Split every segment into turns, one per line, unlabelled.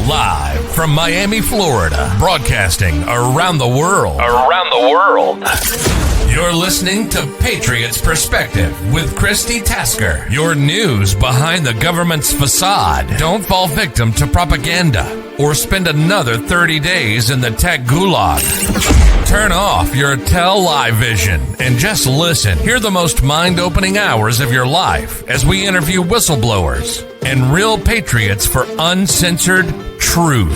Live from Miami, Florida, broadcasting around the world. You're listening to Patriots Perspective with Christi Tasker. Your news behind the government's facade. Don't fall victim to propaganda or spend another 30 days in the tech gulag. Turn off your tell-lie vision and just listen. Hear the most mind-opening hours of your life as we interview whistleblowers and real patriots for uncensored truth.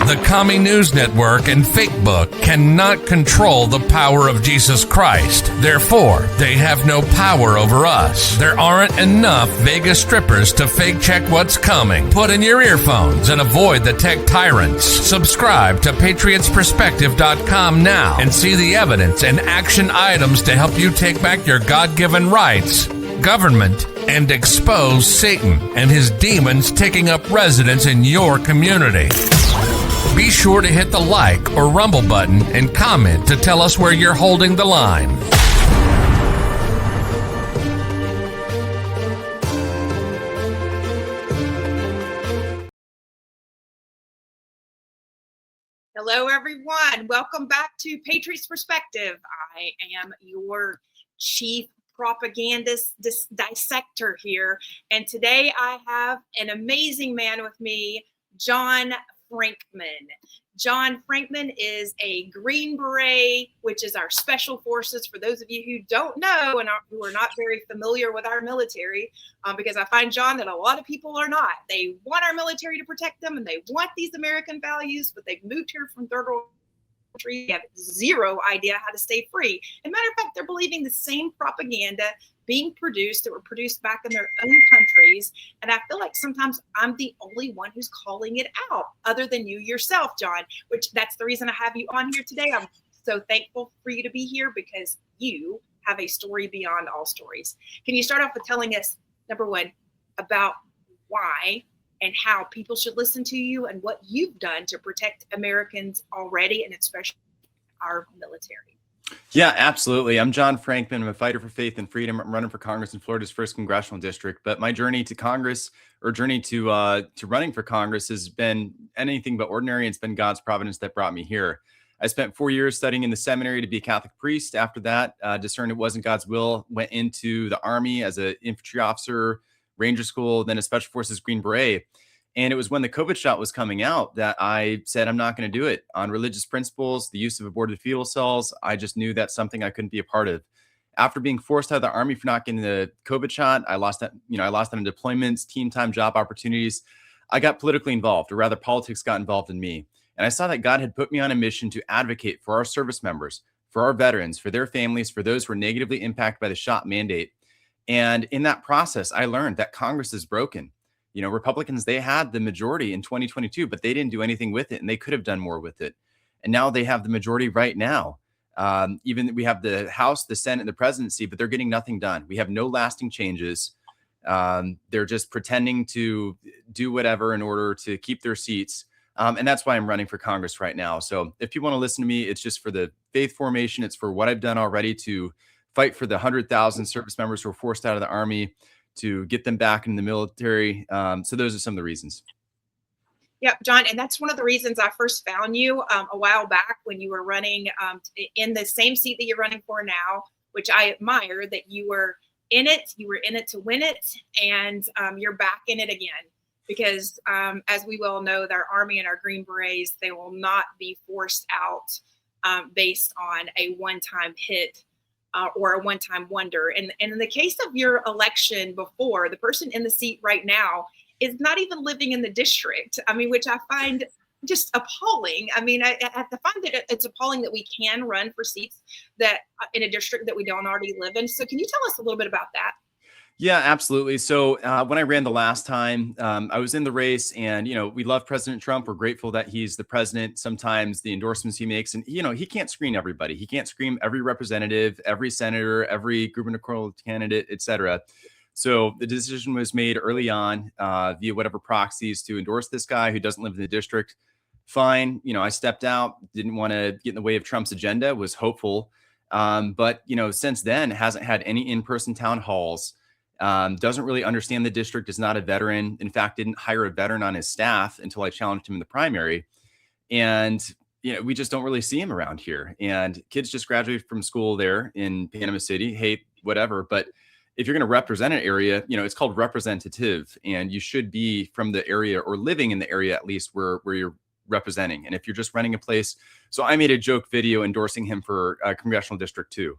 The Commie News Network and Fake Book cannot control the power of Jesus Christ. Therefore, they have no power over us. There aren't enough Vegas strippers to fake check what's coming. Put in your earphones and avoid the tech tyrants. Subscribe to patriotsperspective.com now and see the evidence and action items to help you take back your God-given rights, government, and expose Satan and his demons taking up residence in your community. Be sure to hit the like or rumble button and comment to tell us where you're holding the line.
Hello, everyone. Welcome back to Patriots Perspective. I am your chief propagandist dissector here. And today I have an amazing man with me, John Frankman. John Frankman is a Green Beret, which is our special forces. For those of you who don't know and who are not very familiar with our military, because I find, John, that a lot of people are not. They want our military to protect them and they want these American values, but they've moved here from third world country, have zero idea how to stay free. As a matter of fact, they're believing the same propaganda being produced that were produced back in their own countries. And I feel like sometimes I'm the only one who's calling it out, other than you yourself, John, which that's the reason I have you on here today. I'm so thankful for you to be here because you have a story beyond all stories. Can you start off with telling us, number one, about why and how people should listen to you and what you've done to protect Americans already, and especially our military?
Yeah, absolutely. I'm John Frankman. I'm a fighter for faith and freedom. I'm running for Congress in Florida's 1st Congressional District. But my journey to Congress, or journey to running for Congress, has been anything but ordinary. It's been God's providence that brought me here. I spent 4 years studying in the seminary to be a Catholic priest. After that, discerned it wasn't God's will, went into the Army as an infantry officer, Ranger School, then a Special Forces Green Beret. And it was when the COVID shot was coming out that I said, I'm not going to do it. On religious principles, the use of aborted fetal cells, I just knew that's something I couldn't be a part of. After being forced out of the Army for not getting the COVID shot, I lost that, I lost that in deployments, team time, job opportunities. I got politically involved, or rather politics got involved in me. And I saw that God had put me on a mission to advocate for our service members, for our veterans, for their families, for those who were negatively impacted by the shot mandate. And in that process, I learned that Congress is broken. Republicans, they had the majority in 2022, but they didn't do anything with it, and they could have done more with it. And now they have the majority right now. Even we have the House, the Senate, and the presidency, but they're getting nothing done. We have no lasting changes. They're just pretending to do whatever in order to keep their seats. And that's why I'm running for Congress right now. So if you want to listen to me, it's just for the faith formation. It's for what I've done already to fight for the 100,000 service members who were forced out of the Army, to get them back in the military. So those are some of the reasons.
Yep, John, and that's one of the reasons I first found you a while back when you were running in the same seat that you're running for now, which I admire that you were in it to win it, and you're back in it again. Because as we well know, our Army and our Green Berets, they will not be forced out based on a one-time hit or a one-time wonder. And in the case of your election before, the person in the seat right now is not even living in the district. I mean, which I find just appalling. I mean, I find that it's appalling that we can run for seats that in a district that we don't already live in. So can you tell us a little bit about that?
Yeah, absolutely. So when I ran the last time, I was in the race, and, we love President Trump. We're grateful that he's the president. Sometimes the endorsements he makes, and, he can't screen everybody. He can't screen every representative, every senator, every gubernatorial candidate, et cetera. So the decision was made early on via whatever proxies to endorse this guy who doesn't live in the district. Fine. I stepped out, didn't want to get in the way of Trump's agenda, was hopeful. But, since then, hasn't had any in-person town halls. doesn't really understand the district, is not a veteran. In fact, didn't hire a veteran on his staff until I challenged him in the primary. And we just don't really see him around here. And kids just graduated from school there in Panama City. Hey, whatever. But if you're going to represent an area, it's called representative, and you should be from the area or living in the area at least where you're representing. And if you're just running a place, so I made a joke video endorsing him for Congressional District 2.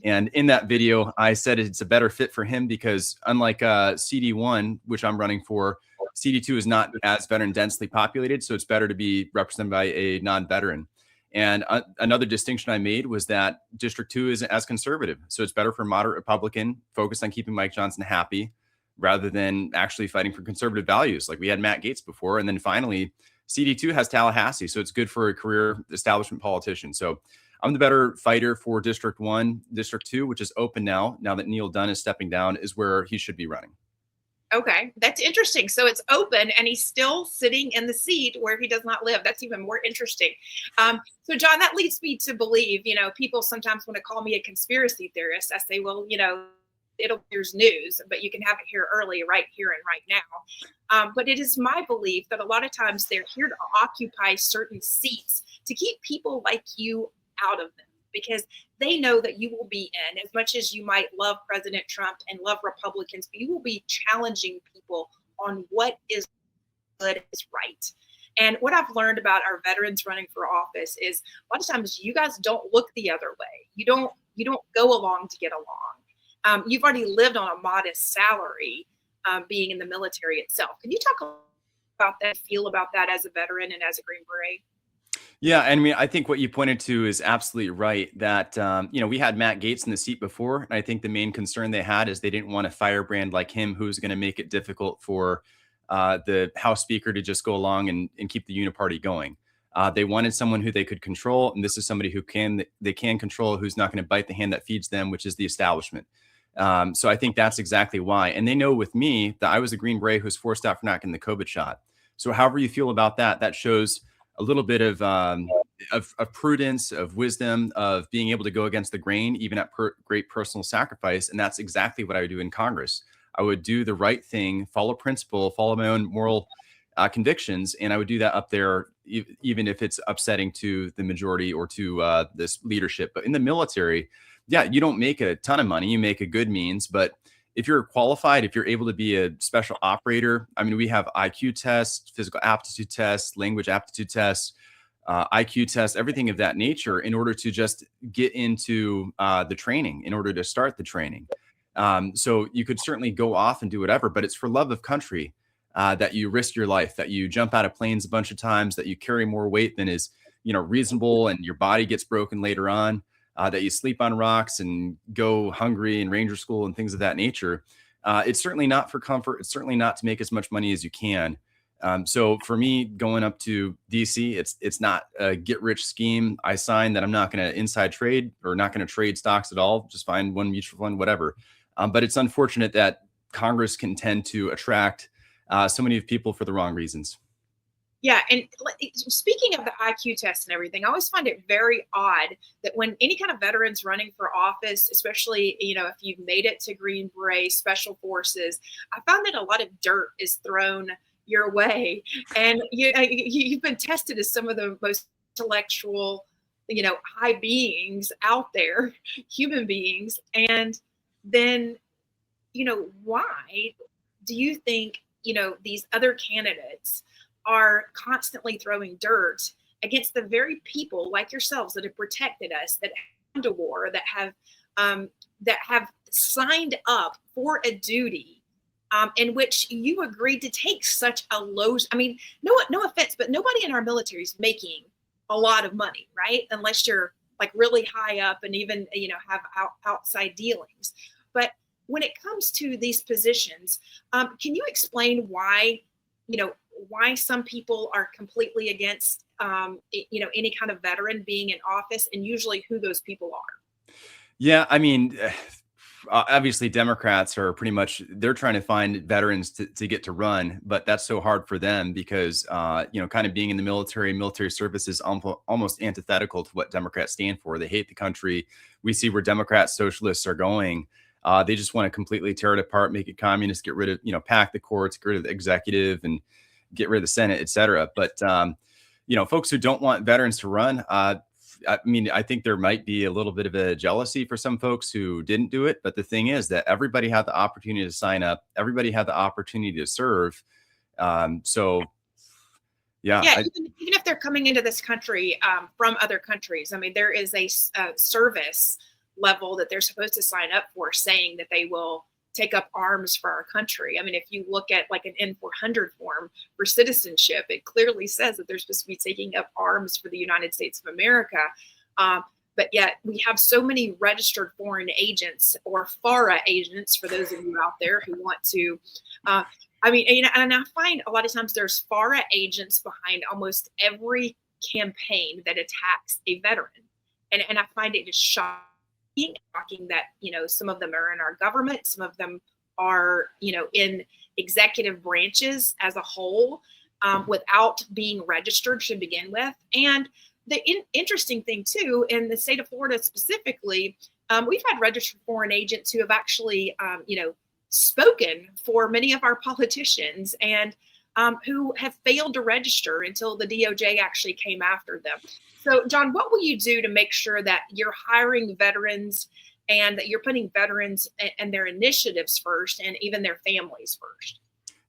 And in that video, I said it's a better fit for him because unlike CD1, which I'm running for, CD2 is not as veteran densely populated. So it's better to be represented by a non-veteran. And another distinction I made was that District 2 isn't as conservative. So it's better for moderate Republican focused on keeping Mike Johnson happy rather than actually fighting for conservative values. Like we had Matt Gaetz before. And then finally, CD2 has Tallahassee. So it's good for a career establishment politician. So I'm the better fighter for District 1. District 2, which is open now that Neil Dunn is stepping down, is where he should be running.
Okay, that's interesting. So it's open and he's still sitting in the seat where he does not live. That's even more interesting. So John, that leads me to believe, people sometimes want to call me a conspiracy theorist. I say, well, there's news, but you can have it here early, right here and right now. But it is my belief that a lot of times they're here to occupy certain seats to keep people like you out of them, because they know that you will be in, as much as you might love President Trump and love Republicans, but you will be challenging people on what is good, is right. And what I've learned about our veterans running for office is a lot of times you guys don't look the other way. You don't go along to get along. You've already lived on a modest salary, being in the military itself. Can you talk about that, feel about that as a veteran and as a Green Beret?
Yeah, and I mean, I think what you pointed to is absolutely right. That we had Matt Gaetz in the seat before, and I think the main concern they had is they didn't want a firebrand like him, who's going to make it difficult for the House Speaker to just go along and keep the uniparty going. They wanted someone who they could control, and this is somebody who they can control, who's not going to bite the hand that feeds them, which is the establishment. So I think that's exactly why. And they know with me that I was a Green Beret who was forced out for not getting the COVID shot. So however you feel about that, that shows a little bit of prudence, of wisdom, of being able to go against the grain, even at great personal sacrifice. And that's exactly what I would do in Congress. I would do the right thing, follow principle, follow my own moral convictions. And I would do that up there, even if it's upsetting to the majority or to this leadership. But in the military, yeah, you don't make a ton of money. You make a good means. But if you're qualified, if you're able to be a special operator, I mean, we have IQ tests, physical aptitude tests, language aptitude tests, IQ tests, everything of that nature in order to just get into the training, in order to start the training. So you could certainly go off and do whatever, but it's for love of country that you risk your life, that you jump out of planes a bunch of times, that you carry more weight than is reasonable, and your body gets broken later on. That you sleep on rocks and go hungry in Ranger School and things of that nature. It's certainly not for comfort. It's certainly not to make as much money as you can. So for me, going up to DC, it's not a get rich scheme. I signed that I'm not going to inside trade or not going to trade stocks at all. Just find one mutual fund, whatever. But it's unfortunate that Congress can tend to attract so many people for the wrong reasons.
Yeah, and speaking of the IQ test and everything, I always find it very odd that when any kind of veterans running for office, especially, if you've made it to Green Beret, Special Forces, I found that a lot of dirt is thrown your way. And you've been tested as some of the most intellectual, high beings out there, human beings. And then, why do you think, these other candidates are constantly throwing dirt against the very people like yourselves that have protected us, that have gone to war, that have signed up for a duty in which you agreed to take such a low? I mean, no offense, but nobody in our military is making a lot of money, right? Unless you're like really high up and even have outside dealings. But when it comes to these positions, can you explain why why some people are completely against, any kind of veteran being in office, and usually who those people are?
Yeah, I mean, obviously Democrats are pretty much, they're trying to find veterans to get to run, but that's so hard for them because, kind of being in the military service is almost antithetical to what Democrats stand for. They hate the country. We see where Democrat socialists are going. They just want to completely tear it apart, make it communist, get rid of, pack the courts, get rid of the executive, and get rid of the Senate, et cetera. But, folks who don't want veterans to run, I think there might be a little bit of a jealousy for some folks who didn't do it. But the thing is that everybody had the opportunity to sign up. Everybody had the opportunity to serve. Yeah,
even if they're coming into this country from other countries, there is a service level that they're supposed to sign up for, saying that they will take up arms for our country. If you look at like an N-400 form for citizenship, it clearly says that they're supposed to be taking up arms for the United States of America. But yet we have so many registered foreign agents, or FARA agents, for those of you out there who want to. And I find a lot of times there's FARA agents behind almost every campaign that attacks a veteran. And I find it just shocking that, some of them are in our government, some of them are, in executive branches as a whole, without being registered to begin with. And the interesting thing too, in the state of Florida specifically, we've had registered foreign agents who have actually, spoken for many of our politicians, and who have failed to register until the DOJ actually came after them. So, John, what will you do to make sure that you're hiring veterans and that you're putting veterans and their initiatives first, and even their families first?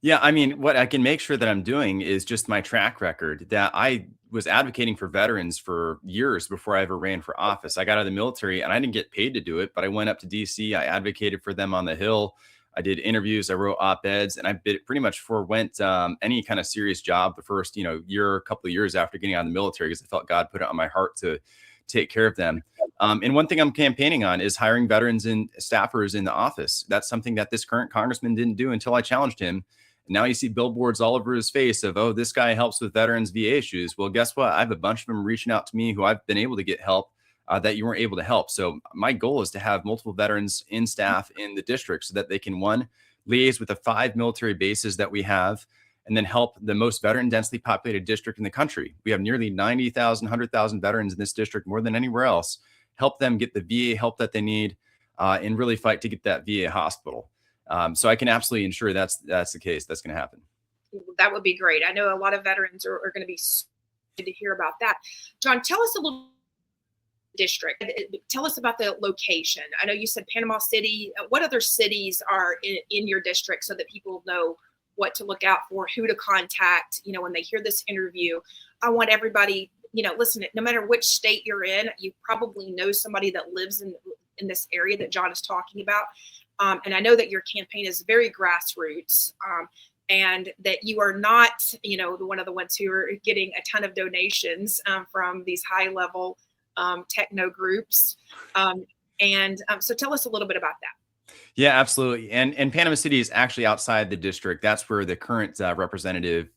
Yeah, what I can make sure that I'm doing is just my track record, that I was advocating for veterans for years before I ever ran for office. I got out of the military and I didn't get paid to do it, but I went up to DC. I advocated for them on the Hill. I did interviews, I wrote op-eds, and I pretty much forewent any kind of serious job the first, couple of years after getting out of the military, because I felt God put it on my heart to take care of them. And one thing I'm campaigning on is hiring veterans and staffers in the office. That's something that this current congressman didn't do until I challenged him. And now you see billboards all over his face of, oh, this guy helps with veterans VA issues. Well, guess what? I have a bunch of them reaching out to me who I've been able to get help that you weren't able to help. So my goal is to have multiple veterans in staff in the district so that they can, one, liaise with the 5 military bases that we have, and then help the most veteran densely populated district in the country. We have nearly 90,000, 100,000 veterans in this district, more than anywhere else. Help them get the VA help that they need, and really fight to get that VA hospital. So I can absolutely ensure that's the case. That's going to happen.
That would be great. I know a lot of veterans are going to be excited to hear about that. John, tell us a little district. Tell us about the location. I know you said Panama City. What other cities are in your district, so that people know what to look out for, who to contact, when they hear this interview? I want everybody, listen, no matter which state you're in, you probably know somebody that lives in this area that John is talking about. And I know that your campaign is very grassroots, and that you are not, one of the ones who are getting a ton of donations from these high-level techno groups. So tell us a little bit about that.
Yeah, absolutely. And Panama City is actually outside the district. That's where the current representative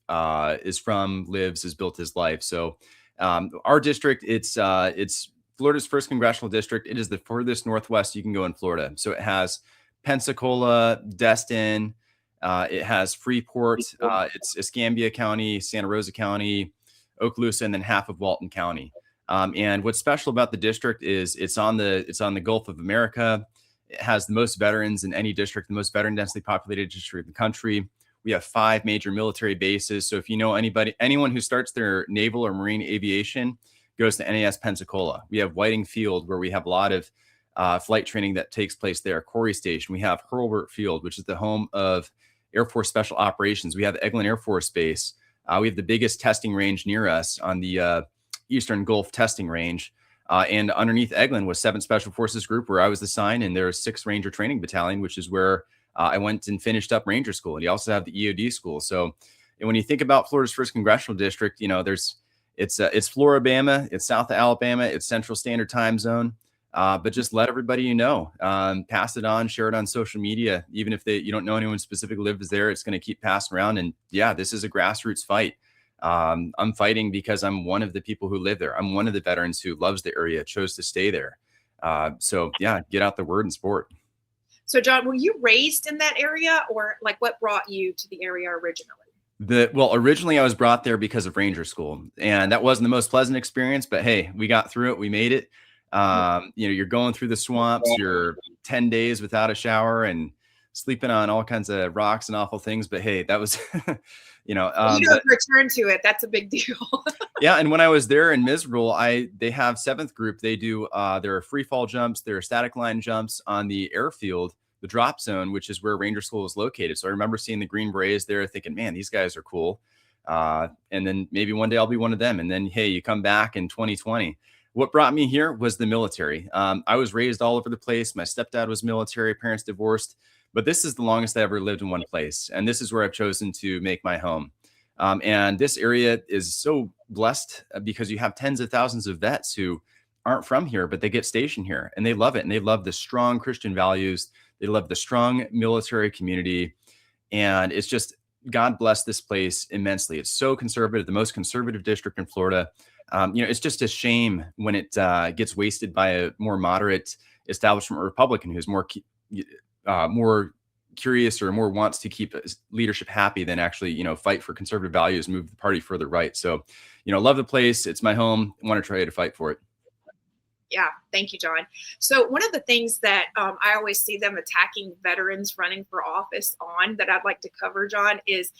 is from, lives, has built his life. So our district, it's Florida's first congressional district. It is the furthest northwest you can go in Florida. So it has Pensacola, Destin, it has Freeport, it's Escambia County, Santa Rosa County, Okaloosa, and then half of Walton County. And what's special about the district is it's on the Gulf of America. It has the most veterans in any district, the most veteran densely populated district in the country. We have 5 major military bases. So if you know anyone who starts their naval or marine aviation goes to NAS Pensacola. We have Whiting Field, where we have a lot of flight training that takes place there. Corey Station. We have Hurlburt Field, which is the home of Air Force Special Operations. We have Eglin Air Force Base. We have the biggest testing range near us on the Eastern Gulf Testing Range. And underneath Eglin was 7th Special Forces Group, where I was assigned, and there's 6th Ranger Training Battalion, which is where I went and finished up Ranger School. And you also have the EOD school. So, and when you think about Florida's first congressional district, it's Floribama, it's South of Alabama, it's Central Standard Time Zone. But just let everybody pass it on, share it on social media. Even if you don't know anyone specifically lives there, it's going to keep passing around. And yeah, this is a grassroots fight. I'm fighting because I'm one of the people who live there. I'm one of the veterans who loves the area, chose to stay there. So yeah, get out the word and support.
So John, were you raised in that area, or like what brought you to the area originally?
Originally I was brought there because of Ranger School, and that wasn't the most pleasant experience, but hey, we got through it. We made it. You're going through the swamps, you're 10 days without a shower and sleeping on all kinds of rocks and awful things. But hey, that was,
you don't return to it. That's a big deal.
Yeah. And when I was there in Misrule, they have 7th group. They do, there are free fall jumps, there are static line jumps on the airfield, the drop zone, which is where Ranger School is located. So I remember seeing the Green Berets there thinking, man, these guys are cool. And then maybe one day I'll be one of them. And then, hey, you come back in 2020. What brought me here was the military. I was raised all over the place. My stepdad was military, parents divorced, but this is the longest I ever lived in one place. And this is where I've chosen to make my home. And this area is so blessed because you have tens of thousands of vets who aren't from here, but they get stationed here and they love it. And they love the strong Christian values. They love the strong military community. And it's just, God bless this place immensely. It's so conservative, the most conservative district in Florida. It's just a shame when it gets wasted by a more moderate establishment Republican who's more curious or more wants to keep leadership happy than actually, fight for conservative values, move the party further right. So, love the place. It's my home. I want to try to fight for it.
Yeah. Thank you, John. So one of the things that I always see them attacking veterans running for office on that I'd like to cover, John, is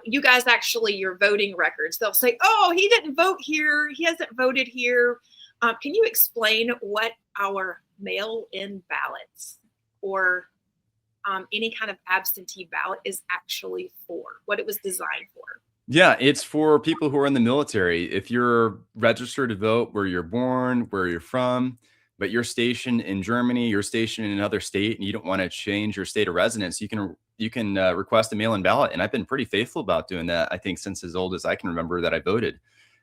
you guys actually, your voting records. They'll say, oh, he didn't vote here. He hasn't voted here. Can you explain what our mail-in ballots or any kind of absentee ballot is actually for, what it was designed for?
Yeah, it's for people who are in the military. If you're registered to vote where you're born, where you're from, but you're stationed in Germany, you're stationed in another state, and you don't want to change your state of residence, you can request a mail-in ballot. And I've been pretty faithful about doing that. I think since as old as I can remember that I voted.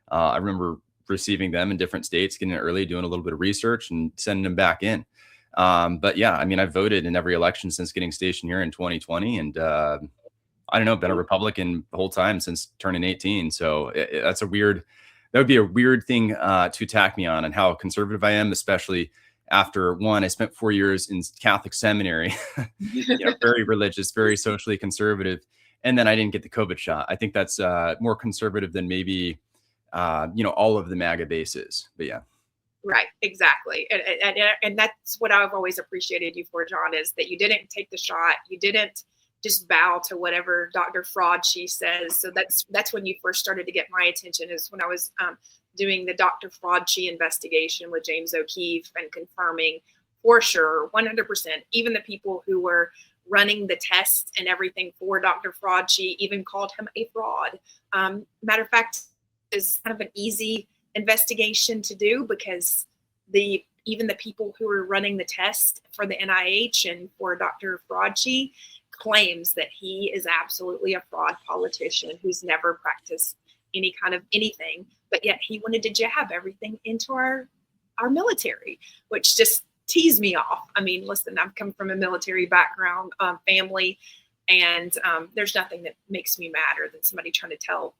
I remember receiving them in different states, getting it early, doing a little bit of research and sending them back in. But yeah, I mean, I've voted in every election since getting stationed here in 2020. And I don't know, been a Republican the whole time since turning 18. So that would be a weird thing to attack me on and how conservative I am, especially after I spent 4 years in Catholic seminary, very religious, very socially conservative. And then I didn't get the COVID shot. I think that's more conservative than maybe, all of the MAGA bases, but yeah.
Right, exactly. And that's what I've always appreciated you for, John, is that you didn't take the shot. You didn't just bow to whatever Dr. Fraudchi says. So that's when you first started to get my attention, is when I was doing the Dr. Fraudchi investigation with James O'Keefe and confirming for sure, 100%, even the people who were running the tests and everything for Dr. Fraudchi even called him a fraud. Matter of fact, is kind of an easy investigation to do because even the people who were running the test for the NIH and for Dr. Fraudchi claims that he is absolutely a fraud politician who's never practiced any kind of anything, but yet he wanted to jab everything into our military, which just teased me off. I mean, listen, I've come from a military background, family, and there's nothing that makes me madder than somebody trying to tell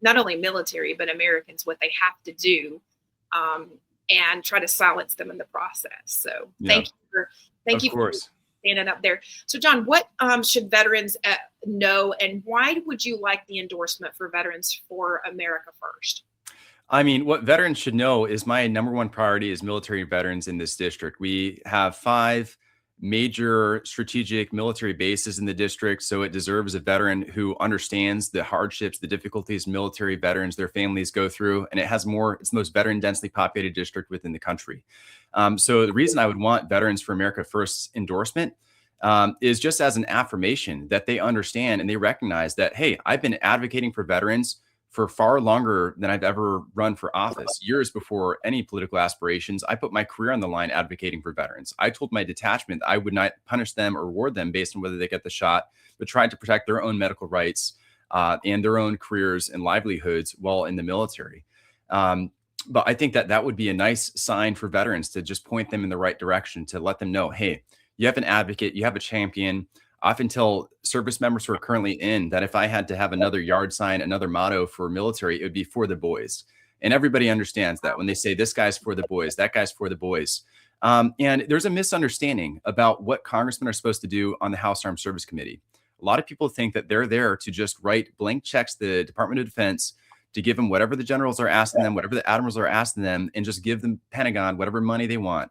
not only military, but Americans what they have to do and try to silence them in the process. So thank you for standing up there. So John, what should veterans know, and why would you like the endorsement for Veterans for America First?
I mean, what veterans should know is my number one priority is military veterans in this district. We have 5 major strategic military bases in the district. So it deserves a veteran who understands the hardships, the difficulties military veterans, their families go through. And it's the most veteran densely populated district within the country. So the reason I would want Veterans for America First endorsement is just as an affirmation that they understand and they recognize that, hey, I've been advocating for veterans for far longer than I've ever run for office. Years before any political aspirations, I put my career on the line advocating for veterans. I told my detachment I would not punish them or reward them based on whether they get the shot, but tried to protect their own medical rights and their own careers and livelihoods while in the military. But I think that would be a nice sign for veterans to just point them in the right direction, to let them know, hey, you have an advocate, you have a champion. I often tell service members who are currently in that if I had to have another yard sign, another motto for military, it would be for the boys. And everybody understands that when they say this guy's for the boys, that guy's for the boys. And there's a misunderstanding about what congressmen are supposed to do on the House Armed Service Committee. A lot of people think that they're there to just write blank checks to the Department of Defense to give them whatever the generals are asking them, whatever the admirals are asking them, and just give the Pentagon whatever money they want.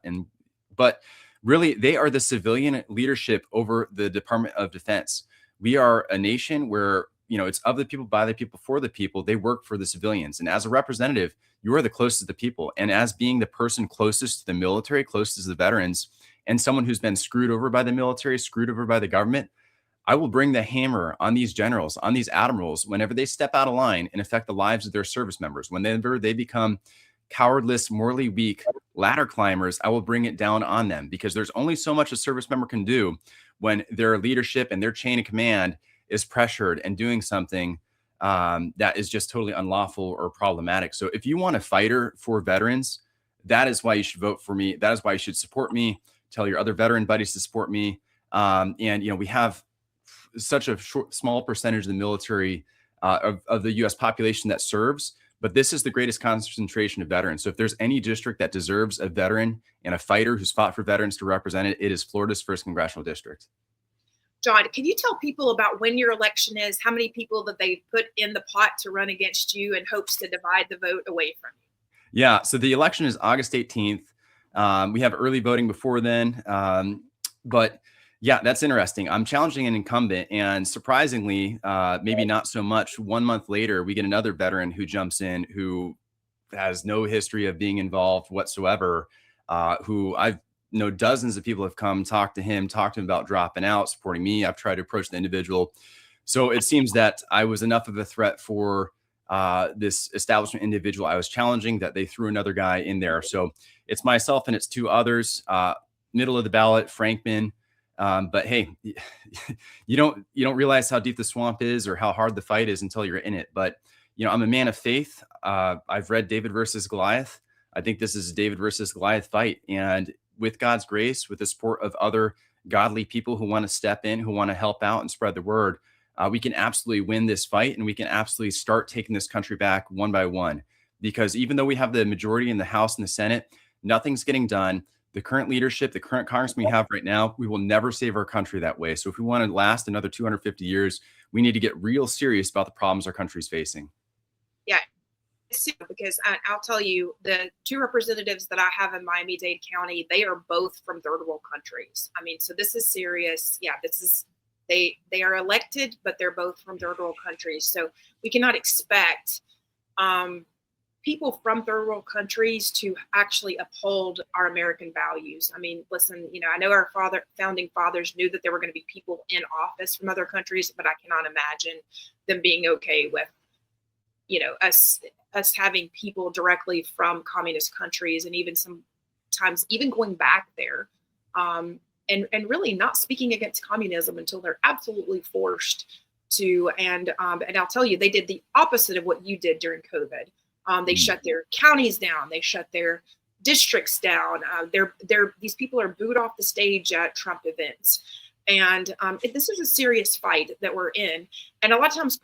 But really, they are the civilian leadership over the Department of Defense. We are a nation where, it's of the people, by the people, for the people. They work for the civilians. And as a representative, you are the closest to the people. And as being the person closest to the military, closest to the veterans, and someone who's been screwed over by the military, screwed over by the government, I will bring the hammer on these generals, on these admirals, whenever they step out of line and affect the lives of their service members. Whenever they become cowardless, morally weak ladder climbers, I will bring it down on them, because there's only so much a service member can do when their leadership and their chain of command is pressured and doing something that is just totally unlawful or problematic. So if you want a fighter for veterans, that is why you should vote for me. That is why you should support me. Tell your other veteran buddies to support me. We have such a small percentage of the military of the U.S. population that serves, but this is the greatest concentration of veterans. So if there's any district that deserves a veteran and a fighter who's fought for veterans to represent it, it is Florida's 1st Congressional District.
John, can you tell people about when your election is, how many people that they put in the pot to run against you in hopes to divide the vote away from you?
Yeah, so the election is August 18th. We have early voting before then. But yeah, that's interesting. I'm challenging an incumbent, and surprisingly, maybe not so much, 1 month later, we get another veteran who jumps in, who has no history of being involved whatsoever, who I've dozens of people have come, talked to him about dropping out, supporting me. I've tried to approach the individual. So it seems that I was enough of a threat for this establishment individual I was challenging that they threw another guy in there. So it's myself and it's two others, middle of the ballot, Frankman. But hey, you don't realize how deep the swamp is or how hard the fight is until you're in it. But I'm a man of faith. I've read David versus Goliath. I think this is a David versus Goliath fight, and with God's grace, with the support of other godly people who want to step in, who want to help out and spread the word, we can absolutely win this fight, and we can absolutely start taking this country back one by one. Because even though we have the majority in the House and the Senate, nothing's getting done. The current leadership, the current congressman we have right now, we will never save our country that way. So if we want to last another 250 years, we need to get real serious about the problems our country's facing.
Yeah, because I'll tell you, the two representatives that I have in Miami-Dade County, they are both from third world countries. I mean, so this is serious. Yeah, this is, they are elected, but they're both from third world countries. So we cannot expect people from third world countries to actually uphold our American values. I mean, listen, I know our founding fathers knew that there were going to be people in office from other countries, but I cannot imagine them being okay with, us having people directly from communist countries, and even sometimes even going back there, and really not speaking against communism until they're absolutely forced to. And I'll tell you, they did the opposite of what you did during COVID. They shut their counties down. They shut their districts down. These people are booed off the stage at Trump events. And this is a serious fight that we're in. And a lot of times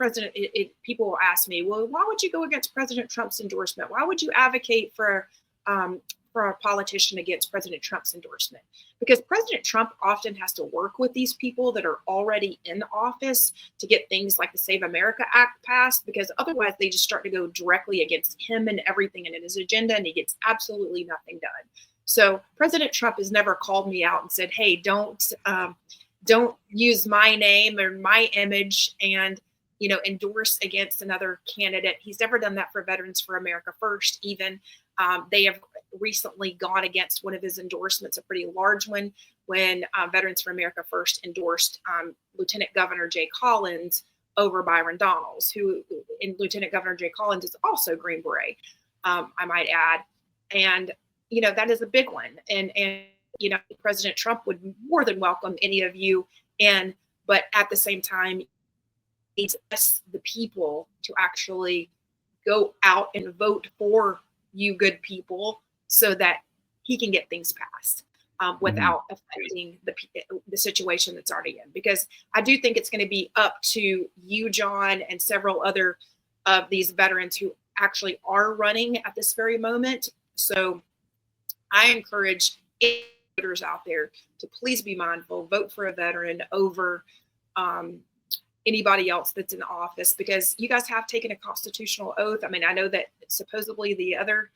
people will ask me, well, why would you go against President Trump's endorsement? Why would you advocate for a politician against President Trump's endorsement? Because President Trump often has to work with these people that are already in office to get things like the Save America Act passed, because otherwise they just start to go directly against him and everything in his agenda, and he gets absolutely nothing done. So President Trump has never called me out and said, hey, don't use my name or my image and endorse against another candidate. He's never done that for Veterans for America First. Even they have recently gone against one of his endorsements, a pretty large one, when Veterans for America First endorsed Lieutenant Governor Jay Collins over Byron Donalds, and Lieutenant Governor Jay Collins is also Green Beret, I might add. And that is a big one. And President Trump would more than welcome any of you in, but at the same time, needs us, the people, to actually go out and vote for you good people so that he can get things passed without affecting the situation that's already in. Because I do think it's going to be up to you, John, and several other of these veterans who actually are running at this very moment. So I encourage voters out there to please be mindful, vote for a veteran over anybody else that's in office, because you guys have taken a constitutional oath. I mean, I know that supposedly the other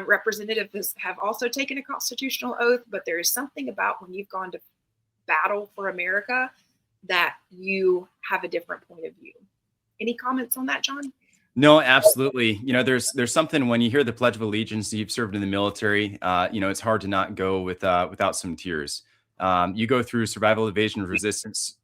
representatives have also taken a constitutional oath, but there is something about when you've gone to battle for America that you have a different point of view. Any comments on that, John?
No, absolutely. There's something when you hear the Pledge of Allegiance, you've served in the military, it's hard to not go without some tears. You go through survival, evasion, resistance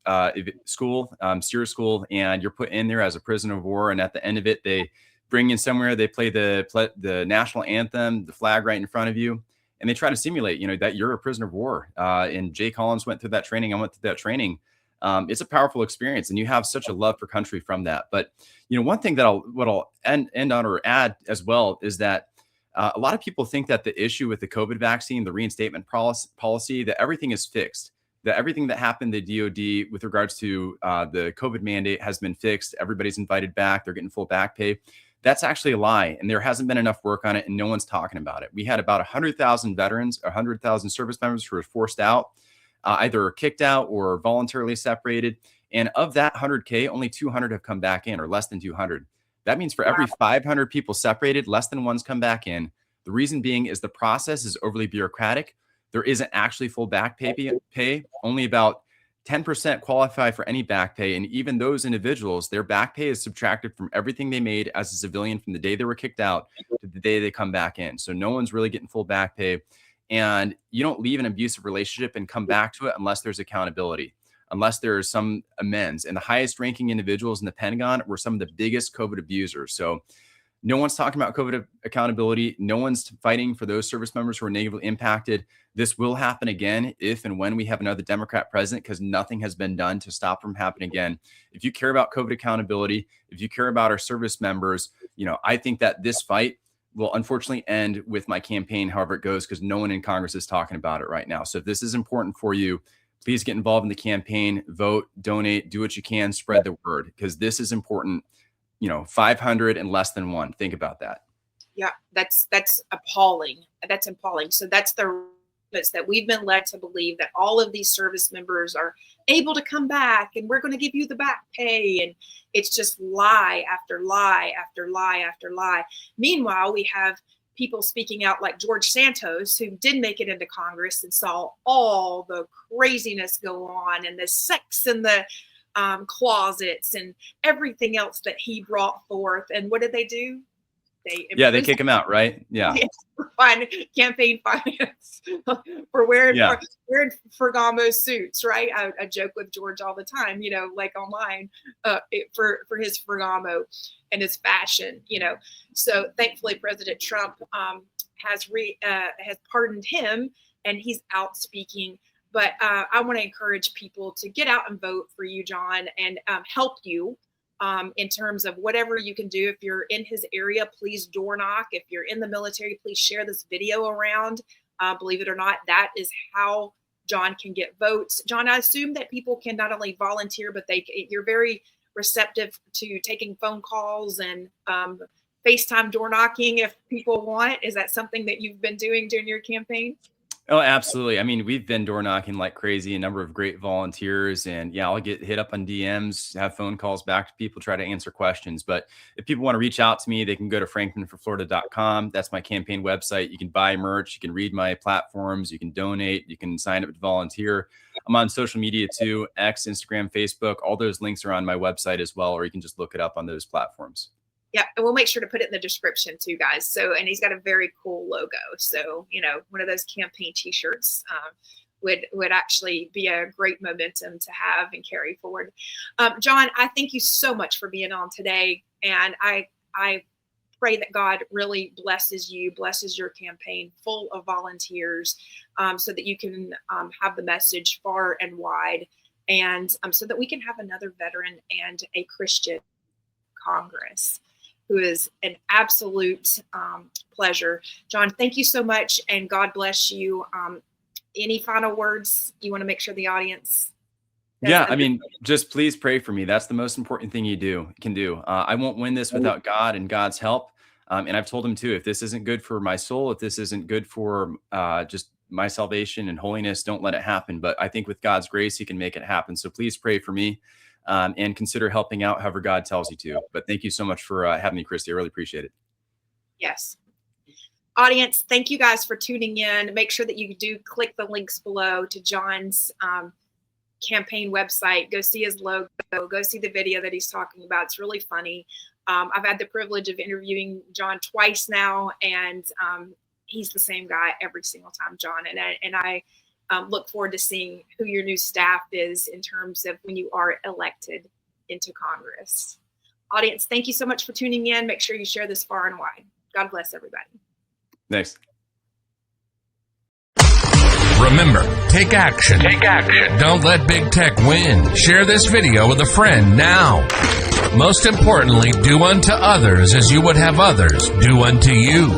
school, SEER school, and you're put in there as a prisoner of war. And at the end of it, they bring you somewhere, they play the national anthem, the flag right in front of you, and they try to simulate, that you're a prisoner of war. And Jay Collins went through that training. I went through that training. It's a powerful experience, and you have such a love for country from that. But one thing that I'll end on or add as well is that a lot of people think that the issue with the COVID vaccine, the reinstatement policy, that everything is fixed, that everything that happened to DOD with regards to the COVID mandate has been fixed. Everybody's invited back. They're getting full back pay. That's actually a lie. And there hasn't been enough work on it, and no one's talking about it. We had about 100,000 veterans, 100,000 service members who were forced out, either kicked out or voluntarily separated. And of that 100K, only 200 have come back in, or less than 200. That means for every 500 people separated, less than one's come back in. The reason being is the process is overly bureaucratic. There isn't actually full back pay. Only about 10% qualify for any back pay. And even those individuals, their back pay is subtracted from everything they made as a civilian from the day they were kicked out to the day they come back in. So no one's really getting full back pay. And you don't leave an abusive relationship and come back to it unless there's accountability, unless there is some amends. And the highest ranking individuals in the Pentagon were some of the biggest COVID abusers. So no one's talking about COVID accountability. No one's fighting for those service members who are negatively impacted. This will happen again if and when we have another Democrat president, because nothing has been done to stop from happening again. If you care about COVID accountability, if you care about our service members, I think that this fight will unfortunately end with my campaign, however it goes, because no one in Congress is talking about it right now. So if this is important for you, please get involved in the campaign, vote, donate, do what you can, spread the word, because this is important. 500 and less than one. Think about that.
Yeah, that's appalling. That's appalling. So that's that we've been led to believe that all of these service members are able to come back and we're going to give you the back pay. And it's just lie after lie after lie after lie. Meanwhile, we have people speaking out like George Santos, who did make it into Congress and saw all the craziness go on and the sex in the closets and everything else that he brought forth. And what did they do? They
kick him out, right? Yeah.
Campaign finance for wearing Ferragamo suits, right? I joke with George all the time, like online for his Ferragamo and his fashion, So thankfully, President Trump has pardoned him, and he's out speaking. But I want to encourage people to get out and vote for you, John, and help you in terms of whatever you can do. If you're in his area, please door knock. If you're in the military, please share this video around. Believe it or not, that is how John can get votes. John, I assume that people can not only volunteer, but you're very receptive to taking phone calls and FaceTime door knocking if people want. Is that something that you've been doing during your campaign?
Oh, absolutely. I mean, we've been door knocking like crazy, a number of great volunteers, and I'll get hit up on DMs, have phone calls back to people, try to answer questions. But if people want to reach out to me, they can go to frankmanforflorida.com. That's my campaign website. You can buy merch, you can read my platforms, you can donate, you can sign up to volunteer. I'm on social media too, X, Instagram, Facebook. All those links are on my website as well, or you can just look it up on those platforms.
Yeah, and we'll make sure to put it in the description too, guys. So, and he's got a very cool logo. So, one of those campaign T-shirts would actually be a great momentum to have and carry forward. John, I thank you so much for being on today, and I pray that God really blesses you, blesses your campaign full of volunteers, so that you can have the message far and wide, and so that we can have another veteran and a Christian Congress, who is an absolute pleasure. John, thank you so much, and God bless you. Any final words you want to make sure the audience?
I mean, just please pray for me. That's the most important thing you can do. I won't win this without God and God's help. And I've told him too, if this isn't good for my soul, if this isn't good for just my salvation and holiness, don't let it happen. But I think with God's grace, he can make it happen. So please pray for me. and consider helping out however God tells you to. But thank you so much for having me, Christi. I really appreciate it.
Yes. Audience, thank you guys for tuning in. Make sure that you do click the links below to John's campaign website. Go see his logo. Go see the video that he's talking about. It's really funny. I've had the privilege of interviewing John twice now, and he's the same guy every single time, John. And I look forward to seeing who your new staff is in terms of when you are elected into Congress. Audience, thank you so much for tuning in. Make sure you share this far and wide. God bless everybody.
Thanks.
Remember, take action. Take action. Don't let big tech win. Share this video with a friend now. Most importantly, do unto others as you would have others do unto you.